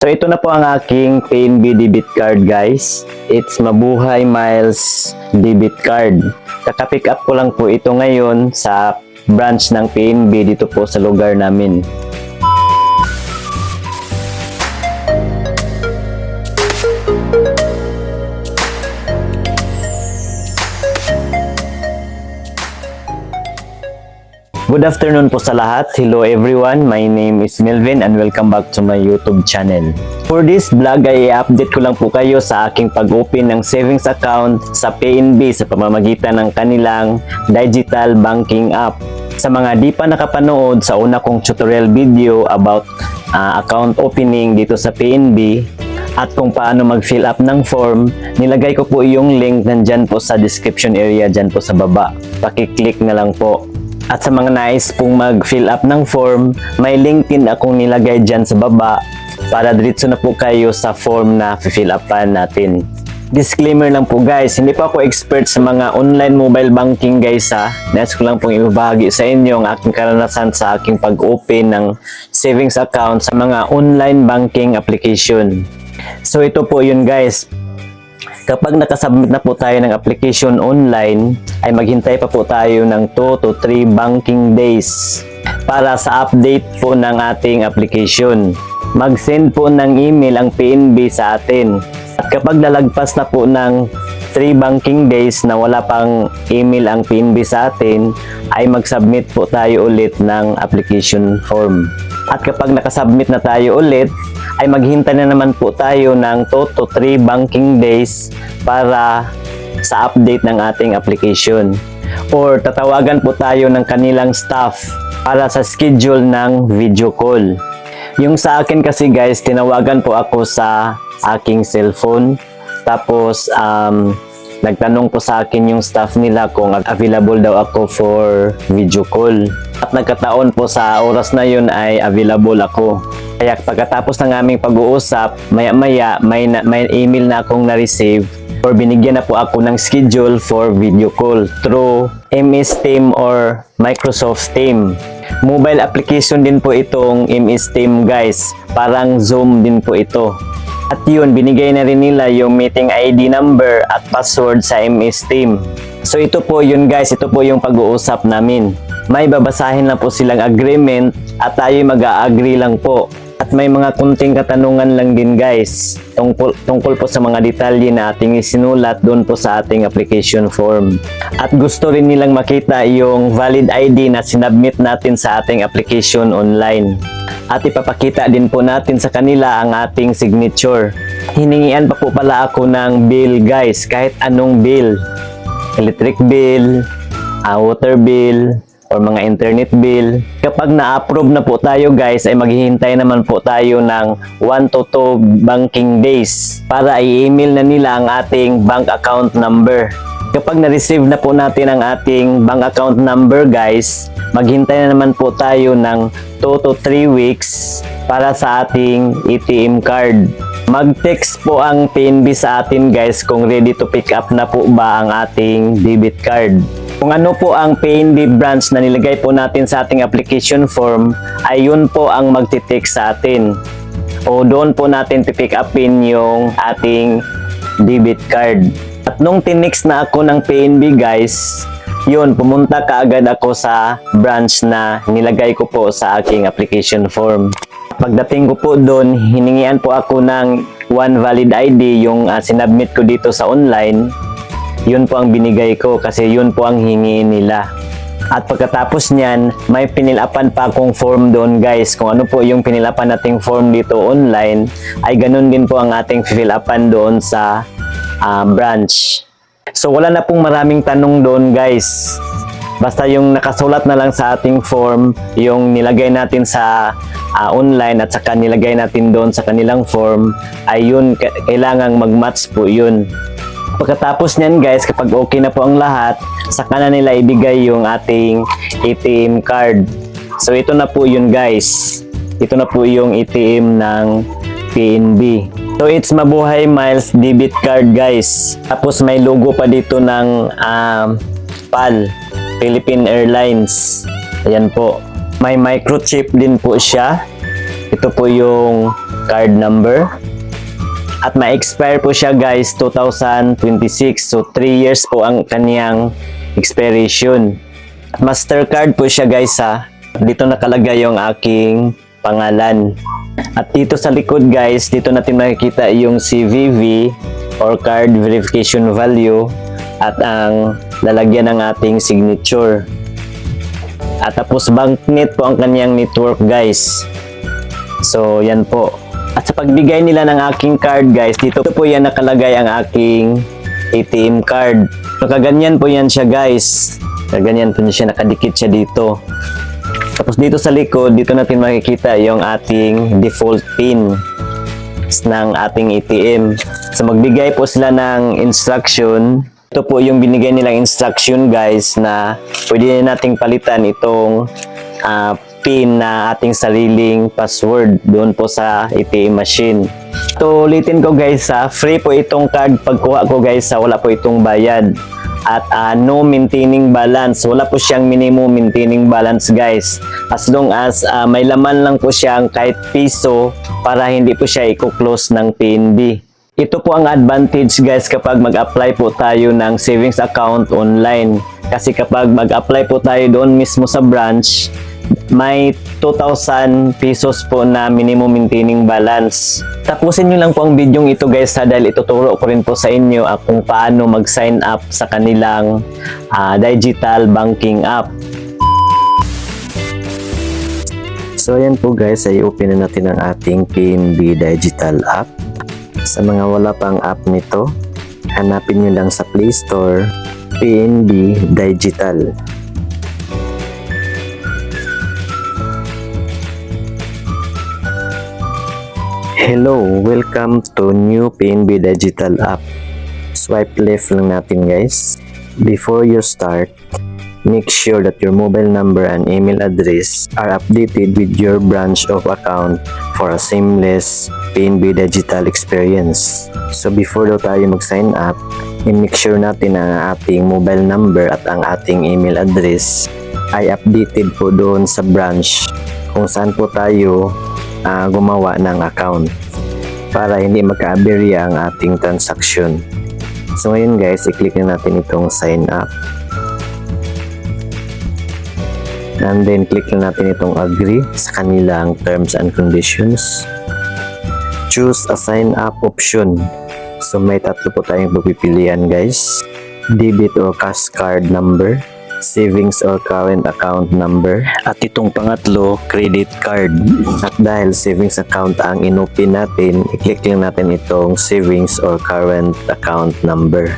So ito na po ang aking PNB debit card guys. It's Mabuhay Miles debit card. Kaka-pick up ko lang po ito ngayon sa branch ng PNB dito po sa lugar namin. Good afternoon po sa lahat. Hello everyone. My name is Melvin and welcome back to my YouTube channel. For this vlog ay i-update ko lang po kayo sa aking pag-open ng savings account sa PNB sa pamamagitan ng kanilang digital banking app. Sa mga di pa nakapanood sa una kong tutorial video about account opening dito sa PNB at kung paano mag-fill up ng form, nilagay ko po yung link nandyan po sa description area dyan po sa baba. Paki-click na lang po. At sa mga nais pong mag-fill up ng form, may link din akong nilagay dyan sa baba para diretso na po kayo sa form na fill upan natin. Disclaimer lang po guys, hindi po ako expert sa mga online mobile banking guys ha. Nais ko lang pong ibahagi sa inyo ang aking karanasan sa aking pag-open ng savings account sa mga online banking application. So ito po yun guys. Kapag nakasubmit na po tayo ng application online, ay maghintay pa po tayo ng 2 to 3 banking days para sa update po ng ating application. Mag-send po ng email ang PNB sa atin. At kapag lalagpas na po ng 3 banking days na wala pang email ang PNB sa atin, ay mag-submit po tayo ulit ng application form. At kapag nakasubmit na tayo ulit, ay maghintay na naman po tayo ng 2 to 3 banking days para sa update ng ating application. Or tatawagan po tayo ng kanilang staff para sa schedule ng video call. Yung sa akin kasi guys, tinawagan po ako sa aking cellphone. Tapos nagtanong po sa akin yung staff nila kung available daw ako for video call. At nagkataon po sa oras na yun ay available ako. Kaya pagkatapos ng aming pag-uusap, maya-maya may email na akong na-receive or binigyan na po ako ng schedule for video call through MS Team or Microsoft Team. Mobile application din po itong MS Team guys. Parang Zoom din po ito. At yun, binigay na rin nila yung meeting ID number at password sa MS Team. So ito po yun guys, ito po yung pag-uusap namin. May babasahin lang po silang agreement at tayo mag-a-agree lang po. At may mga kunting katanungan lang din guys tungkol po sa mga detalye na ating isinulat doon po sa ating application form. At gusto rin nilang makita yung valid ID na sinubmit natin sa ating application online. At ipapakita din po natin sa kanila ang ating signature. Hiningian pa po pala ako ng bill guys, kahit anong bill. Electric bill, water bill, or mga internet bill. Kapag na-approve na po tayo guys, ay maghihintay naman po tayo ng 1 to 2 banking days para i-email na nila ang ating bank account number. Kapag na-receive na po natin ang ating bank account number guys, maghintay na naman po tayo ng 2 to 3 weeks para sa ating ATM card. Mag-text po ang PNB sa atin guys kung ready to pick up na po ba ang ating debit card. Kung ano po ang PNB branch na nilagay po natin sa ating application form, ay yun po ang magti-text sa atin. O doon po natin pick upin yung ating debit card. At nung tinext na ako ng PNB guys, yun, pumunta kaagad ako sa branch na nilagay ko po sa aking application form. Pagdating ko po doon, hiningian po ako ng one valid ID, yung sinubmit ko dito sa online. Yun po ang binigay ko kasi yun po ang hingiin nila. At pagkatapos niyan, may pinilapan pa akong form doon guys. Kung ano po yung pinilapan nating form dito online, ay ganun din po ang ating fill-upan doon sa branch. So wala na pong maraming tanong doon guys. Basta yung nakasulat na lang sa ating form, yung nilagay natin sa online at saka nilagay natin doon sa kanilang form, ay yun, kailangang mag-match po yun. Pagkatapos niyan guys, kapag okay na po ang lahat, saka na nila ibigay yung ating ATM card. So ito na po yun guys. Ito na po yung ATM ng PNB. So it's Mabuhay Miles debit card guys. Tapos may logo pa dito ng PAL, Philippine Airlines. Ayan po. May microchip din po siya. Ito po yung card number. At ma-expire po siya guys 2026. So 3 years po ang kaniyang expiration. Mastercard po siya guys ha. Dito nakalagay yung aking pangalan. At dito sa likod guys, dito natin makikita yung CVV or card verification value at ang lalagyan ng ating signature. At tapos banknet po ang kaniyang network guys. So yan po. At sa pagbigay nila ng aking card guys, dito po yan nakalagay ang aking ATM card. Nakaganyan po yan siya guys. Nakaganyan po siya, nakadikit siya dito. Tapos dito sa likod, dito natin makikita yung ating default PIN ng ating ATM. So magbigay po sila ng instruction. Ito po yung binigay nilang instruction guys na pwede nating palitan itong PIN na ating sariling password doon po sa ATM machine. So ulitin ko guys free po itong card pagkuha ko guys wala po itong bayad. At no maintaining balance, wala po siyang minimum maintaining balance guys. As long as may laman lang po siyang kahit piso para hindi po siya i-close ng PNB. Ito po ang advantage guys kapag mag-apply po tayo ng savings account online. Kasi kapag mag-apply po tayo doon mismo sa branch, may 2,000 pesos po na minimum maintaining balance. Tapusin nyo lang po ang video ito guys dahil ituturo ko rin po sa inyo kung paano mag-sign up sa kanilang digital banking app. So ayan po guys, ay open na natin ang ating PNB digital app. Sa mga wala pang app nito, hanapin nyo lang sa Play Store PNB Digital. Hello, welcome to new PNB Digital app. Swipe left lang natin guys. Before you start, make sure that your mobile number and email address are updated with your branch of account for a seamless PNB Digital experience. So before daw tayo mag-sign up, i-make sure natin na ang ating mobile number at ang ating email address ay updated po doon sa branch kung saan po tayo gumawa ng account para hindi magka-aberya ang ating transaction. So ngayon guys, i-click na natin itong sign up. And then click na natin itong agree sa kanilang terms and conditions. Choose a sign up option. So may tatlo po tayong pagpipilian guys. Debit or cash card number, savings or current account number, at itong pangatlo, credit card. At dahil savings account ang inopen natin, i-click lang natin itong savings or current account number.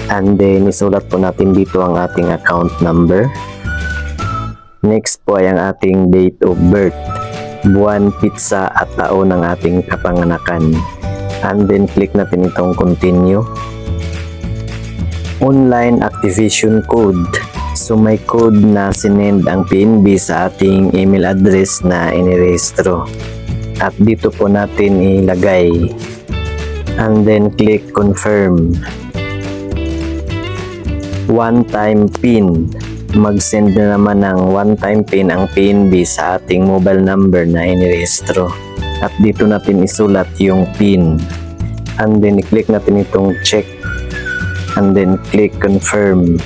And then isulat po natin dito ang ating account number. Next po ay ang ating date of birth, buwan, pitsa at taon ng ating kapanganakan. And then click natin itong continue. Online activation code. So may code na sinend ang PNB sa ating email address na inirehistro. At dito po natin ilagay. And then click confirm. One-time PIN. Mag-send na naman ng one-time PIN ang PNB sa ating mobile number na inirehistro. At dito natin isulat yung PIN. And then i-click natin itong check. And then click confirm.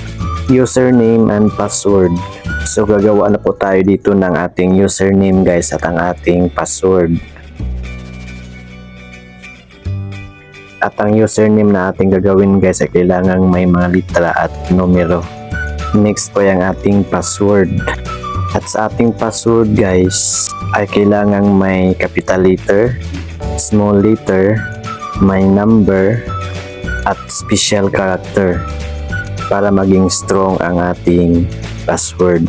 Username and password. So gagawa na po tayo dito ng ating username guys at ang ating password. At ang username na ating gagawin guys ay kailangang may mga litra at numero. Next po yung ating password. At sa ating password guys ay kailangang may capital letter, small letter, may number, at special character para maging strong ang ating password.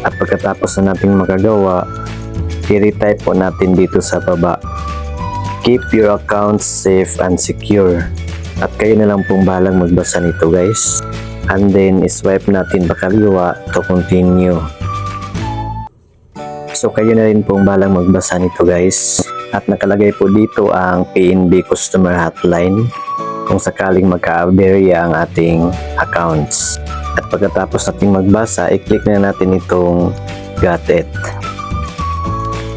At pagkatapos na nating magagawa, i-retype po natin dito sa baba. Keep your account safe and secure. At kayo na lang pong bahalang magbasa nito guys. And then swipe natin pakaliwa to continue. So kayo na rin pong bahalang magbasa nito guys. At nakalagay po dito ang PNB Customer Hotline kung sakaling magka-aberya ang ating accounts. At pagkatapos natin magbasa, i-click na natin itong got it.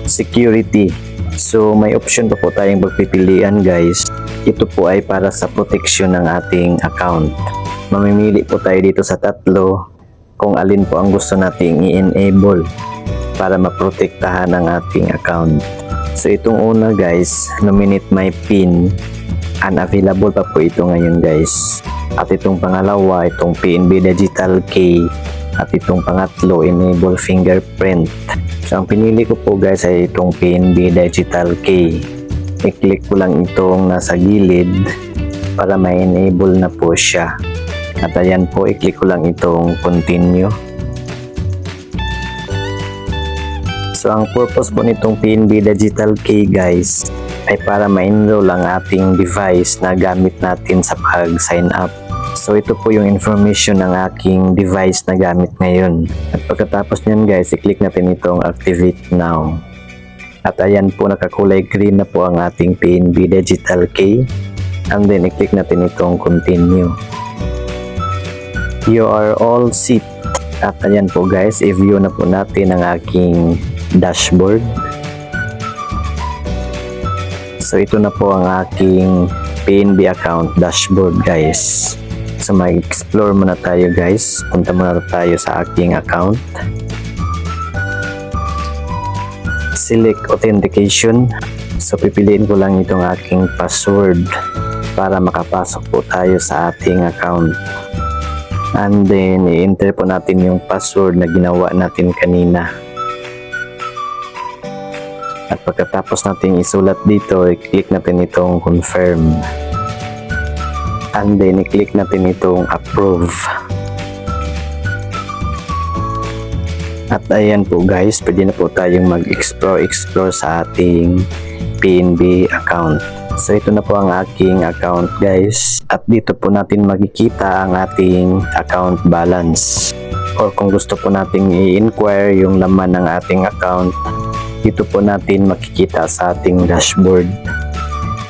security. So may option pa po tayong pagpipilian guys. Ito po ay para sa protection ng ating account. Mamimili po tayo dito sa tatlo kung alin po ang gusto nating i-enable para maprotektahan ang ating account. So itong una guys, nominate my PIN. Unavailable pa po ito ngayon guys. At itong pangalawa, itong PNB Digital Key. At itong pangatlo, enable fingerprint. So ang pinili ko po guys ay itong PNB Digital Key. I-click ko lang itong nasa gilid para ma-enable na po siya. At ayan po, i-click ko lang itong continue. So ang purpose po nitong PNB Digital Key guys ay para ma-enroll ang ating device na gamit natin sa pag-sign up. So ito po yung information ng aking device na gamit ngayon. At pagkatapos nyan guys, i-click natin itong activate now. At ayan po, nakakulay green na po ang ating PNB Digital Key. And then i-click natin itong continue. You are all set. At ayan po guys, i-view na po natin ang aking dashboard. So ito na po ang aking PNB account dashboard guys. So mag-explore muna tayo guys. Punta muna tayo sa aking account. Select authentication. So pipiliin ko lang itong aking password para makapasok po tayo sa ating account. And then i-enter po natin yung password na ginawa natin kanina. At pagkatapos natin isulat dito, i-click natin itong confirm. And then i-click natin itong approve. At ayan po guys, pwede na po tayong mag-explore sa ating PNB account. So ito na po ang aking account guys. At dito po natin makikita ang ating account balance. Or kung gusto po nating i-inquire yung laman ng ating account, dito po natin makikita sa ating dashboard.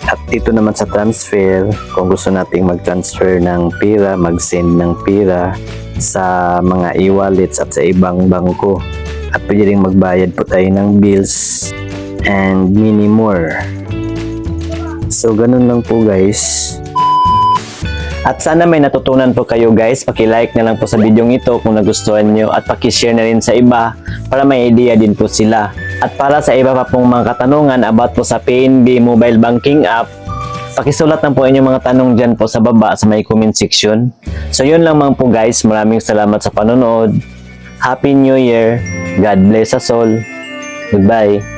At dito naman sa transfer, kung gusto nating mag-transfer ng pera, mag-send ng pera sa mga e-wallets at sa ibang bangko. At pwede rin magbayad po tayo ng bills and many more. So ganun lang po guys. At sana may natutunan po kayo guys. Paki-like na lang po sa video ito kung nagustuhan nyo at paki-share na rin sa iba para may idea din po sila. At para sa iba pa pong mga katanungan about po sa PNB mobile banking app, pakisulat lang po inyong mga tanong dyan po sa baba sa may comment section. So yun lang po guys. Maraming salamat sa panonood. Happy New Year. God bless us all. Goodbye.